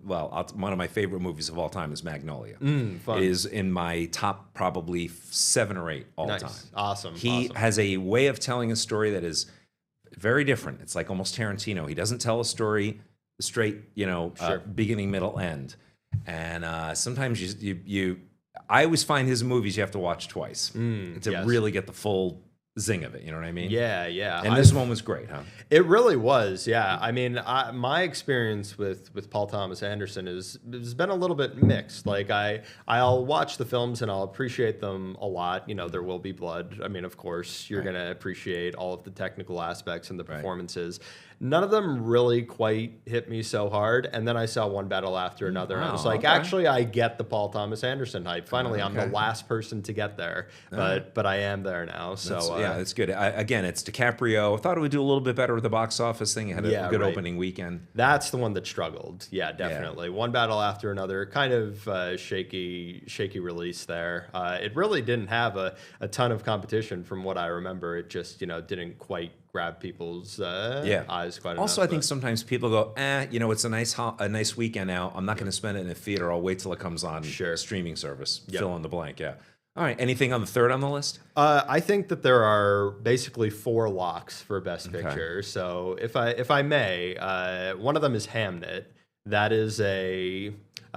one of my favorite movies of all time is Magnolia. Fun. It is in my top probably 7 or 8 all time. Awesome. He has a way of telling a story that is very different. It's like almost Tarantino. He doesn't tell a story straight, beginning, middle, end. And sometimes I always find his movies you have to watch twice to really get the full zing of it. You know what I mean? Yeah. And this one was great, huh? It really was, yeah. I mean, my experience with Paul Thomas Anderson has been a little bit mixed. Like I'll watch the films and I'll appreciate them a lot. There will be blood. I mean, of course, you're going to appreciate all of the technical aspects and the performances. None of them really quite hit me so hard. And then I saw One Battle After Another, and I was like, actually, I get the Paul Thomas Anderson hype. Finally, I'm the last person to get there, but I am there now. So that's good. Again, it's DiCaprio. I thought it would do a little bit better with the box office thing. It had a good opening weekend. That's the one that struggled. Yeah, definitely. One Battle After Another, kind of shaky release there. It really didn't have a ton of competition from what I remember. It just, didn't quite grab people's eyes quite enough. Also, I think sometimes people go, it's a nice weekend now. I'm not going to spend it in a theater. I'll wait till it comes on a streaming service. Fill in the blank, All right, anything on the third on the list? I think that there are basically 4 locks for Best Picture. So if I may, one of them is Hamnet. That is a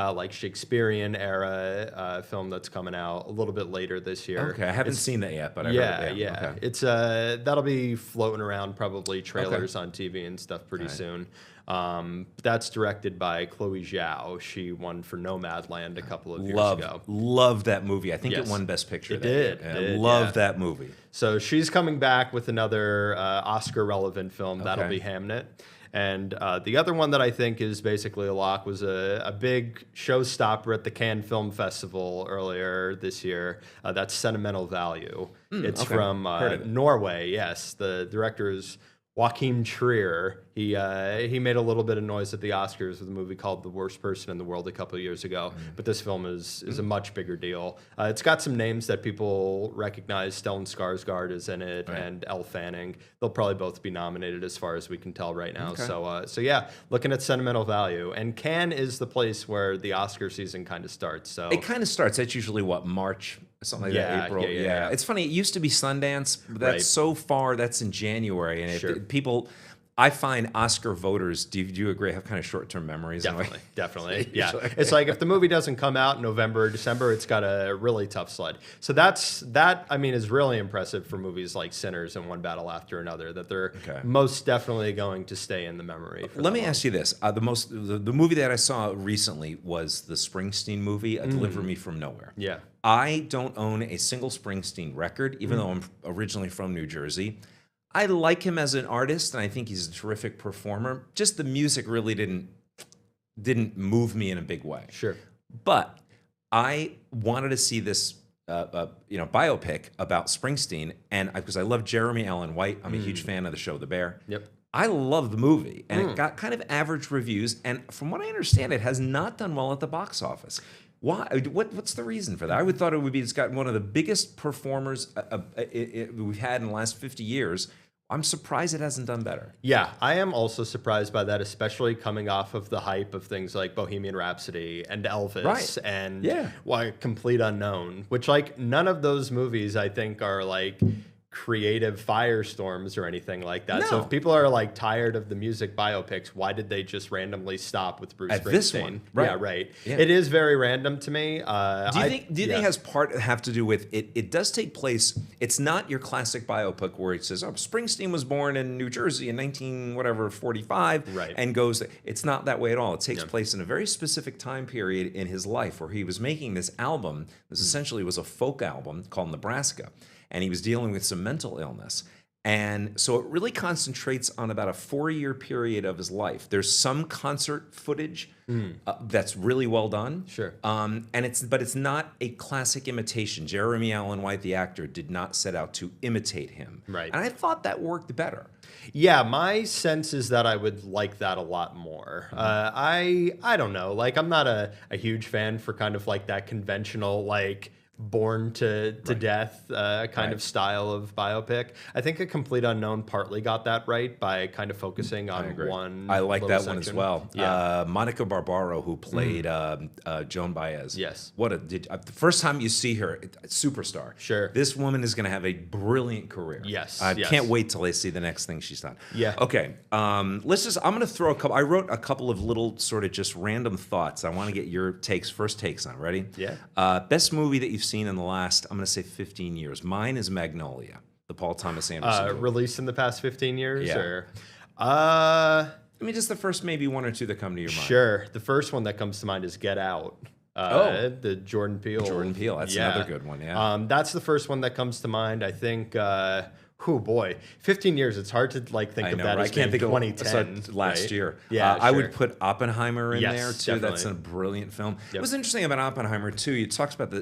like Shakespearean era film that's coming out a little bit later this year. Okay, I haven't seen that yet, but I yeah, heard it. yeah. Okay. It's that'll be floating around probably trailers on TV and stuff pretty soon. That's directed by Chloe Zhao. She won for Nomadland a couple of years ago. Love that movie. I think it Yes. won Best Picture. It that did. year. It did, Love yeah. that movie. So she's coming back with another Oscar-relevant film. That'll Okay. be Hamnet. And the other one that I think is basically a lock was a big showstopper at the Cannes Film Festival earlier this year. That's Sentimental Value. It's okay. from Heard of it. Norway. Yes, the director is Joachim Trier. He made a little bit of noise at the Oscars with a movie called The Worst Person in the World a couple of years ago, but this film is a much bigger deal. It's got some names that people recognize. Stellan Skarsgård is in it, and Elle Fanning. They'll probably both be nominated as far as we can tell right now. Okay. So yeah, looking at Sentimental Value. And Cannes is the place where the Oscar season kind of starts. So It kind of starts. That's usually what, March, something like Yeah, that. April. yeah. It's funny. It used to be Sundance, but that's Right. so far. That's in January, and Sure. people. I find Oscar voters. Do you agree? Have kind of short-term memories. in a way? Definitely. Yeah. Usually. It's like if the movie doesn't come out in November or December, it's got a really tough sled. So that I mean is really impressive for movies like Sinners and One Battle After Another, that they're most definitely going to stay in the memory. Let me ask you this: the movie that I saw recently was the Springsteen movie, "Deliver Me from Nowhere." Yeah. I don't own a single Springsteen record, even though I'm originally from New Jersey. I like him as an artist, and I think he's a terrific performer. Just the music really didn't move me in a big way. Sure. But I wanted to see this biopic about Springsteen, and because I love Jeremy Allen White, I'm a huge fan of the show The Bear. Yep. I love the movie, and it got kind of average reviews, and from what I understand, it has not done well at the box office. Why? What's the reason for that? I would thought it would be. It's got one of the biggest performers we've had in the last 50 years. I'm surprised it hasn't done better. Yeah, I am also surprised by that, especially coming off of the hype of things like Bohemian Rhapsody and Elvis and Complete Unknown, which like none of those movies I think are like creative firestorms or anything like that. So No. if people are like tired of the music biopics, why did they just randomly stop with Bruce At Springsteen? this one, right. Yeah, right. Yeah. It is very random to me. Do you think it has have to do with it? It does take place. It's not your classic biopic where it says, "Oh, Springsteen was born in New Jersey in 1945," Right. and goes. It's not that way at all. It takes place in a very specific time period in his life where he was making this album. This essentially was a folk album called Nebraska, and he was dealing with some mental illness. And so it really concentrates on about a 4-year period of his life. There's some concert footage that's really well done. Sure. But it's not a classic imitation. Jeremy Allen White, the actor, did not set out to imitate him. Right. And I thought that worked better. Yeah, my sense is that I would like that a lot more. I don't know. Like, I'm not a huge fan for kind of like that conventional, like, born to death kind of style of biopic. I think A Complete Unknown partly got that right by kind of focusing on one. I like little that one as section. well. Yeah. Monica Barbaro, who played Joan Baez. Yes. The first time you see her, superstar. Sure. This woman is going to have a brilliant career. Yes, I yes. can't wait till I see the next thing she's done. Yeah. Okay. I'm going to throw a couple. I wrote a couple of little sort of just random thoughts. I want to get your first takes on. Ready? Yeah. Best movie that you've seen in the last, I'm going to say 15 years. Mine is Magnolia, the Paul Thomas Anderson movie. Released in the past 15 years? Yeah. Or, I mean, just the first maybe one or two that come to your mind. Sure. The first one that comes to mind is Get Out. The Jordan Peele. Jordan Peele, that's another good one, yeah. That's the first one that comes to mind. I think, 15 years. It's hard to like think I of know, that right? as I can't being think of 2010. last right? year. Yeah, I sure. would put Oppenheimer in Yes, there too. That's a definitely. brilliant film. Yep. What's interesting about Oppenheimer too, it talks about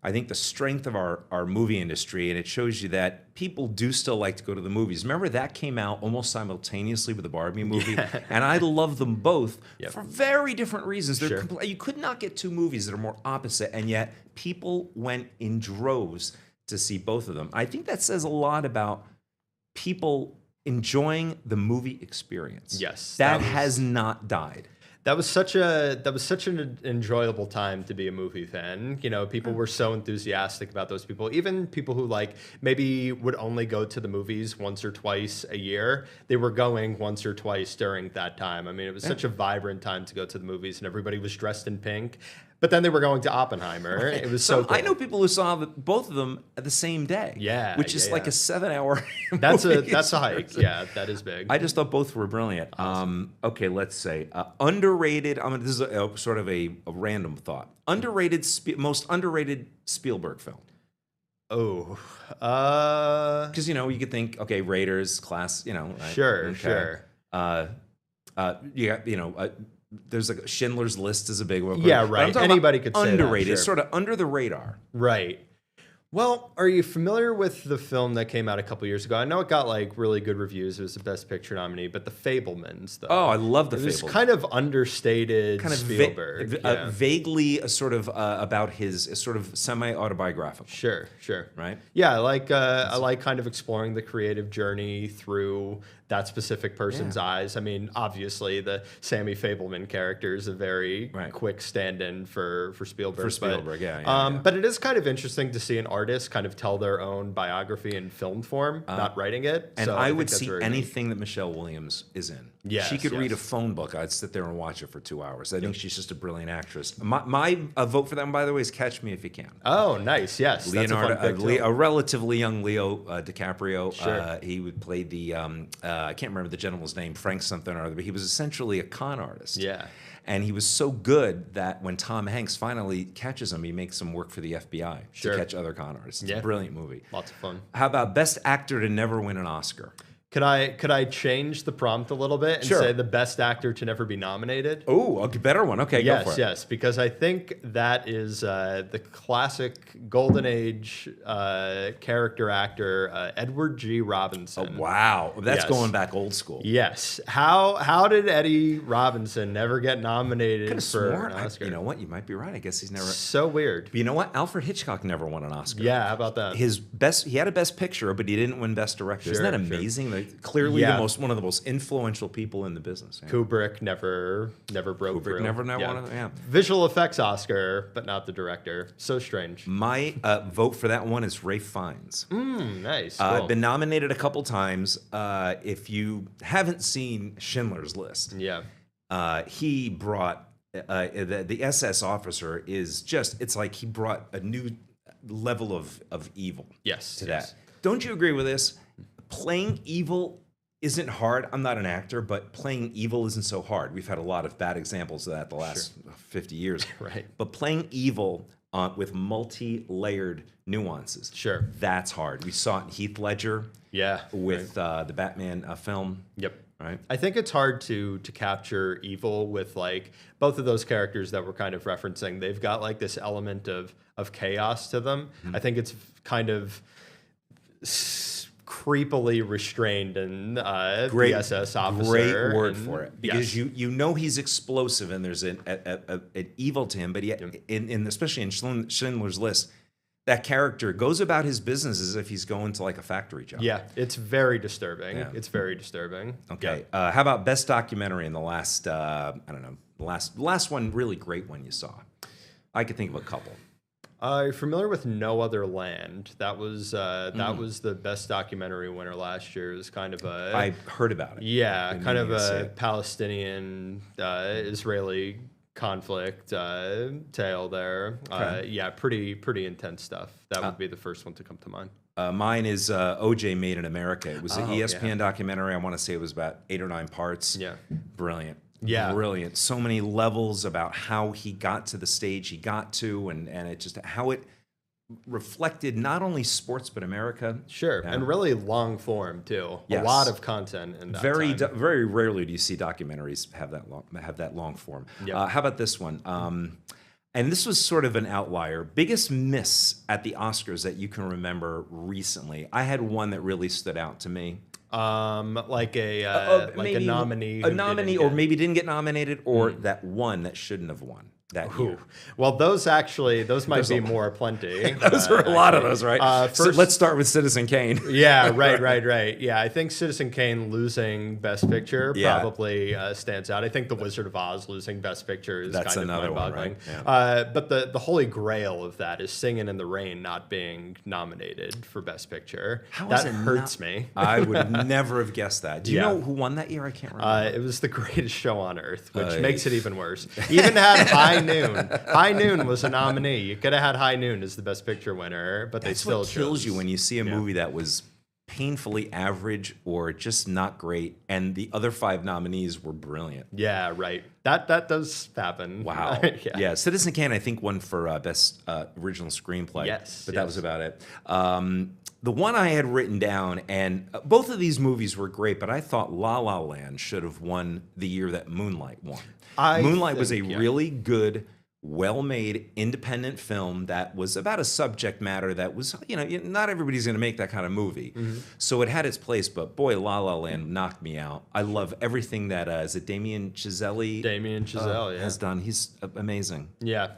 I think the strength of our movie industry, and it shows you that people do still like to go to the movies. Remember that came out almost simultaneously with the Barbie movie, and I love them both for very different reasons. Sure. You could not get two movies that are more opposite, and yet people went in droves to see both of them. I think that says a lot about people enjoying the movie experience. Yes, that that was- has not died. That was such an enjoyable time to be a movie fan. You know, people were so enthusiastic about those people. Even people who like maybe would only go to the movies once or twice a year, they were going once or twice during that time. I mean, it was such a vibrant time to go to the movies, and everybody was dressed in pink. But then they were going to Oppenheimer. It was so cool. I know people who saw both of them at the same day. Yeah, which is like a 7-hour. That's a hike. Yeah, that is big. I just thought both were brilliant. Okay, let's say underrated. This is sort of a random thought. Most underrated Spielberg film. Oh, because you could think, okay, Raiders, class, right? Sure, okay. sure. There's like Schindler's List is a big one. Yeah, right. Anybody could say underrated. that, It's sort of under the radar. Right. Well, are you familiar with the film that came out a couple years ago? I know it got like really good reviews. It was the Best Picture nominee, but The Fabelmans, though. Oh, I love The Fabelmans. It was kind of understated kind of Spielberg. Vaguely sort of about his sort of semi-autobiographical. Sure. Right? Yeah, I like kind of exploring the creative journey through that specific person's eyes. I mean, obviously, the Sammy Fabelman character is a very quick stand-in for Spielberg. For Spielberg, but it is kind of interesting to see an artist kind of tell their own biography in film form, not writing it. And so I think would that's see very anything that Michelle Williams is in. Yes, she could read a yes. phone book. I'd sit there and watch it for 2 hours. I think she's just a brilliant actress. My vote for that one, by the way, is Catch Me If You Can. Oh, nice. Yes. Leonardo, that's a fun pick, too. a relatively young Leo DiCaprio. Sure. He would play the, I can't remember the gentleman's name, Frank something or other, but he was essentially a con artist. Yeah. And he was so good that when Tom Hanks finally catches him, he makes him work for the FBI Sure. to catch other con artists. It's a brilliant movie. Lots of fun. How about Best Actor to Never Win an Oscar? Could I change the prompt a little bit and Sure. say the best actor to never be nominated? Oh, a better one. Okay, yes, go for it. Yes, because I think that is the classic golden age character actor Edward G. Robinson. Oh, wow, that's Yes. going back old school. Yes. How did Eddie Robinson never get nominated Could've for sworn. an Oscar? You know what? You might be right. I guess he's never. So weird. But you know what? Alfred Hitchcock never won an Oscar. Yeah, how about that? He had a Best Picture, but he didn't win Best Director. Isn't that Sure, sure. amazing? Clearly, Yeah. one of the most influential people in the business. Yeah. Kubrick never broke through. never won it, yeah. Visual effects Oscar, but not the director. So strange. My vote for that one is Ralph Fiennes. Nice. Cool. Been nominated a couple times. If you haven't seen Schindler's List, he brought the SS officer is just. It's like he brought a new level of evil. To that. Don't you agree with this? Playing evil isn't hard. I'm not an actor, but playing evil isn't so hard. We've had a lot of bad examples of that the last 50 years. Right. But playing evil with multi-layered nuances, that's hard. We saw it in Heath Ledger with the Batman film. Yep. Right. I think it's hard to capture evil with like both of those characters that we're kind of referencing. They've got like this element of chaos to them. I think it's kind of creepily restrained and the SS officer. Great word for it, because you know he's explosive and there's an evil to him, but yet especially in Schindler's List, that character goes about his business as if he's going to like a factory job. Yeah, it's very disturbing. Yeah. It's very disturbing. Okay, how about Best Documentary in the last last one, really great one you saw? I could think of a couple. Are you familiar with No Other Land? That was the best documentary winner last year. It was kind of a I heard about it. Yeah, kind of a Palestinian Israeli conflict tale there. Okay. Pretty intense stuff. That would be the first one to come to mind. Mine is OJ Made in America. It was an ESPN documentary. I want to say it was about 8 or 9 parts. Yeah. Brilliant. Yeah. Brilliant. So many levels about how he got to the stage he got to, and it just how it reflected not only sports but America. Sure, and really long form too. Yes. A lot of content in that time. Very rarely do you see documentaries have that long form. Yep. How about this one? And this was sort of an outlier. Biggest miss at the Oscars that you can remember recently. I had one that really stood out to me. Like a maybe nominee, or maybe didn't get nominated, or that one that shouldn't have won. that Ooh. year? Well, those might be more plenty. Those are a lot of those, right? First, So let's start with Citizen Kane. Yeah, right. Yeah, I think Citizen Kane losing Best Picture Yeah. probably stands out. I think The Wizard of Oz losing Best Picture is That's kind of another one, mind-boggling. right? But the holy grail of that is Singin' in the Rain not being nominated for Best Picture. How that is it hurts not- me. I would never have guessed that. Do you Yeah. know who won that year? I can't remember. It was The Greatest Show on Earth, which Aye. makes it even worse. Even had High Noon. High Noon was a nominee. You could have had High Noon as the Best Picture winner, but That's they still what kills chose. you when you see a movie that was painfully average or just not great, and the other 5 nominees were brilliant. Yeah, right. That does happen. Wow. yeah. Citizen Kane, I think, won for best original screenplay. Yes, but that was about it. The one I had written down, and both of these movies were great, but I thought La La Land should have won the year that Moonlight won. Moonlight was a really good, well-made independent film that was about a subject matter that was, not everybody's going to make that kind of movie. So it had its place, but boy, La La Land knocked me out. I love everything that is it Damien Chazelle? Damien Chazelle, has done. He's amazing. Yeah.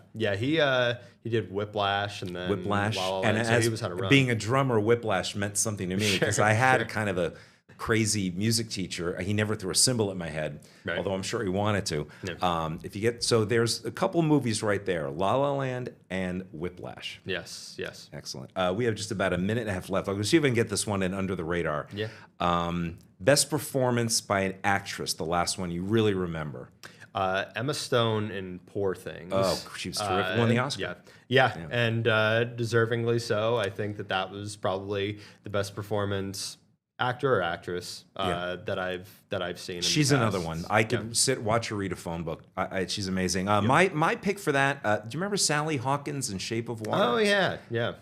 He did Whiplash and then Whiplash, La La and Land, so as he was on a run. being a drummer, Whiplash meant something to me because I had kind of a crazy music teacher. He never threw a cymbal at my head, although I'm sure he wanted to. So there's a couple movies right there: La La Land and Whiplash. Yes. Excellent. We have just about a minute and a half left. I'll see if I can get this one in under the radar. Yeah. Best performance by an actress, the last one you really remember. Emma Stone in Poor Things. Oh, she was terrific. Won the Oscar. Yeah. And deservingly so. I think that was probably the best performance, actor or actress, that I've seen. She's in the another past. one. I could watch her read a phone book. She's amazing. My pick for that. Do you remember Sally Hawkins in Shape of Water? Oh yeah.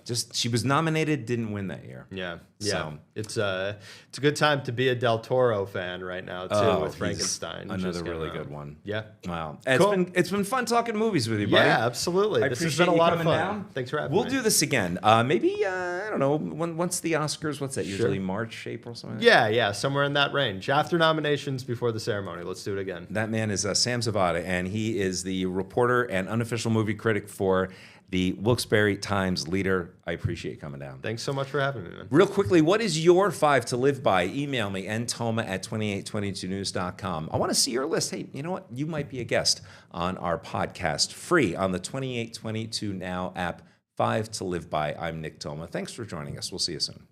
Just she was nominated, didn't win that year. Yeah. So, It's a good time to be a Del Toro fan right now too, with he's Frankenstein. Another really good one. Yeah. Wow. Cool. It's been fun talking movies with you, buddy. Yeah, absolutely. I This has appreciate been a you lot of coming fun. down. Thanks for having We'll me. do this again. Maybe I don't know. Once the Oscars, what's that? Usually March, April, something. Like that? Yeah, somewhere in that range. After nominations, before the ceremony. Let's do it again. That man is Sam Zavada, and he is the reporter and unofficial movie critic for the Wilkes-Barre Times Leader. I appreciate you coming down. Thanks so much for having me, man. Real quickly, what is your 5 to live by? Email me, ntoma@2822news.com. I want to see your list. Hey, you know what? You might be a guest on our podcast, free on the 2822 Now app. 5 to live by. I'm Nick Toma. Thanks for joining us. We'll see you soon.